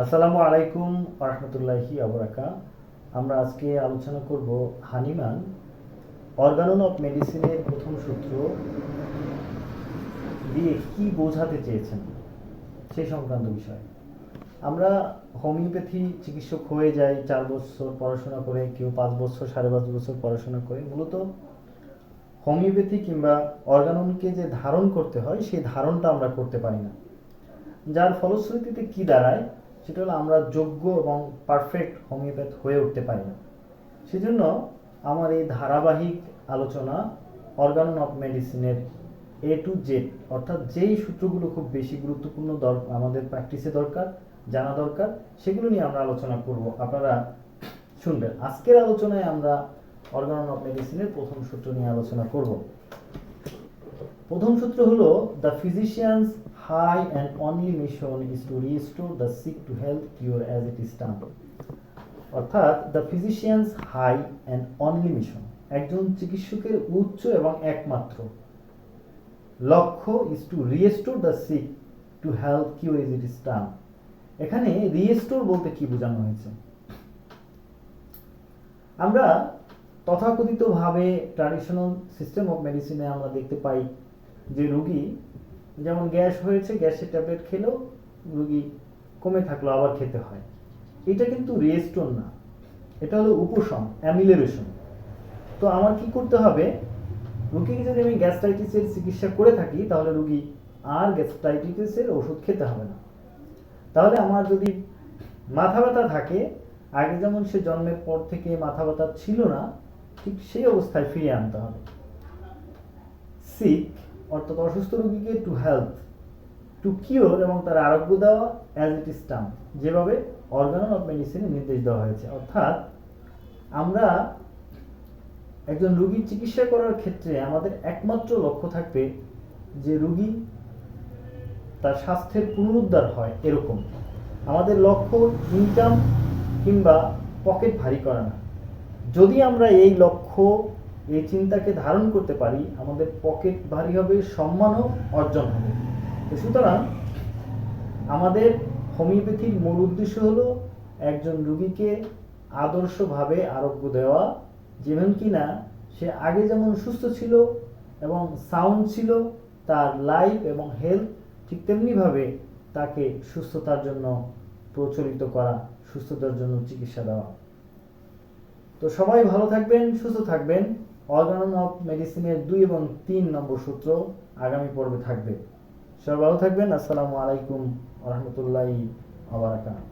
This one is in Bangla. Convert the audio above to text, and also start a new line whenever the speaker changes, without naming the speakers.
আসসালামু আলাইকুম ওয়া আমরা আজকে আলোচনা করব হানিম্যান অর্গানন অফ মেডিসিনের প্রথম সূত্র দিয়ে কি বোঝাতে চেয়েছেন সেই সংক্রান্ত বিষয়। আমরা হোমিওপ্যাথি চিকিৎসক হয়ে যাই 4 বছর পড়াশোনা করে, কেউ 5 বছর 5.5 বছর পড়াশোনা করে। মূলত হোমিওপ্যাথি কিংবা অর্গাননকে যে ধারণ করতে হয় সেই ধারণটা আমরা করতে পারি না, যার ফলশ্রুতিতে কি দাঁড়ায় সেটা হলো আমরা যোগ্য এবং পারফেক্ট হোমিওপ্যাথ হয়ে উঠতে পারি না। সেজন্য আমার এই ধারাবাহিক আলোচনা অর্গানন অফ মেডিসিনের এ টু জেড, অর্থাৎ যেই সূত্রগুলো খুব বেশি গুরুত্বপূর্ণ আমাদের প্র্যাকটিসে দরকার, জানা দরকার, সেগুলো নিয়ে আমরা আলোচনা করব। আপনারা শুনবেন। আজকের আলোচনায় আমরা অর্গানন অফ মেডিসিনের প্রথম সূত্র নিয়ে আলোচনা করব। প্রথম সূত্র হলো the physician's high and only mission is to restore the sick to health cure as it is done. অর্থাৎ the physician's high and only mission, একজন চিকিৎসকের উচ্চ এবং একমাত্র লক্ষ্য is to restore the sick to health cure as it is done. এখানে রিস্টোর বলতে কি বোঝানো হয়েছে? আমরা তথাকথিতভাবে ট্র্যাডিশনাল সিস্টেম অফ মেডিসিনে আমরা দেখতে পাই যে রোগী যেমন গ্যাস হয়েছে, গ্যাসের ট্যাবলেট খেলেও রোগী কমে থাকলো, আবার খেতে হয়। এটা কিন্তু রিস্টোর না, এটা হলো উপশম, অ্যামিলিয়েশন। তো আমার কি করতে হবে? রোগীকে যদি আমি গ্যাস্ট্রাইটিসের চিকিৎসা করে থাকি তাহলে রোগী আর গ্যাস্ট্রাইটিসের ওষুধ খেতে হবে না। তাহলে আমার যদি মাথা ব্যথা থাকে, আগে যেমন সে জন্মের পর থেকে মাথা ব্যথা ছিল না, ঠিক সেই অবস্থায় ফিরিয়ে আনতে হবে। সিক অর্থাৎ অসুস্থ রোগীকে টু হেলথ, টু কিওর এবং তার আরোগ্য দেওয়া অ্যাজ ইট ইজ ডান, যেভাবে অর্গানন অফ মেডিসিনে নির্দেশ দেওয়া হয়েছে। অর্থাৎ আমরা একজন রোগীর চিকিৎসা করার ক্ষেত্রে আমাদের একমাত্র লক্ষ্য থাকবে যে রোগী তার স্বাস্থ্যের পুনরুদ্ধার হয়, এরকম। আমাদের লক্ষ্য ইনকাম কিংবা পকেট ভারী করা না। যদি আমরা এই লক্ষ্য, এই চিন্তাকে ধারণ করতে পারি, আমাদের পকেট ভারী হবে, সম্মানও অর্জন হবে। সুতরাং আমাদের হোমিওপ্যাথির মূল উদ্দেশ্য হলো একজন রোগীকে আদর্শভাবে আরোগ্য দেওয়া, যেমন কিনা সে আগে যেমন সুস্থ ছিল এবং সাউন্ড ছিল, তার লাইফ এবং হেলথ ঠিক তেমনিভাবে তাকে সুস্থতার জন্য প্রচলিত করা, সুস্থতার জন্য চিকিৎসা দেওয়া। তো সবাই ভালো থাকবেন, সুস্থ থাকবেন। অর্গানন অফ মেডিসিনের 2 এবং 3 নম্বর সূত্র আগামী পর্বে থাকবে। সবাই ভালো থাকবেন। আসসালামু আলাইকুম ওয়া রাহমাতুল্লাহি ওয়া বারাকাতুহু।